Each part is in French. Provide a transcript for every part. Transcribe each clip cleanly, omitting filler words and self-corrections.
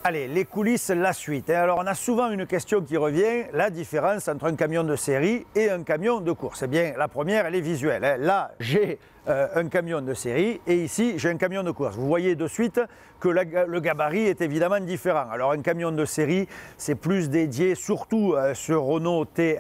Allez, les coulisses, la suite. Alors, on a souvent une question qui revient, la différence entre un camion de série et un camion de course. Eh bien, la première, elle est visuelle. Là, j'ai un camion de série et ici, j'ai un camion de course. Vous voyez de suite que le gabarit est évidemment différent. Alors, un camion de série, c'est plus dédié, surtout sur Renault TI,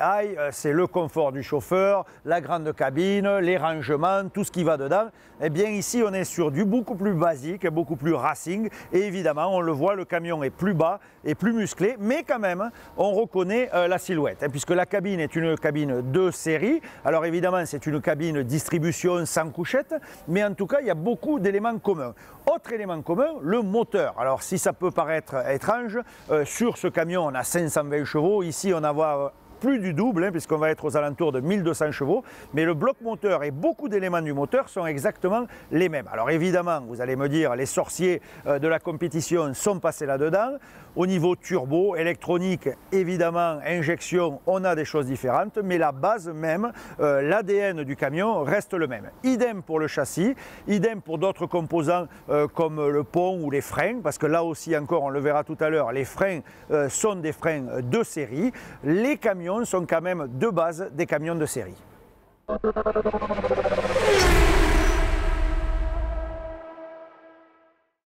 c'est le confort du chauffeur, la grande cabine, les rangements, tout ce qui va dedans. Eh bien, ici, on est sur du beaucoup plus basique, beaucoup plus racing. Et évidemment, on le voit, le camion est plus bas et plus musclé, mais quand même, on reconnaît la silhouette, puisque la cabine est une cabine de série. Alors évidemment, c'est une cabine distribution sans couchette, mais en tout cas, il y a beaucoup d'éléments communs. Autre élément commun, le moteur. Alors si ça peut paraître étrange, sur ce camion, on a 520 chevaux. Ici, on a plus du double, puisqu'on va être aux alentours de 1200 chevaux, mais le bloc moteur et beaucoup d'éléments du moteur sont exactement les mêmes. Alors évidemment, vous allez me dire, les sorciers de la compétition sont passés là-dedans. Au niveau turbo, électronique, évidemment, injection, on a des choses différentes, mais la base même, l'ADN du camion reste le même. Idem pour le châssis, idem pour d'autres composants comme le pont ou les freins, parce que là aussi encore, on le verra tout à l'heure, les freins sont des freins de série. Les camions sont quand même de base des camions de série.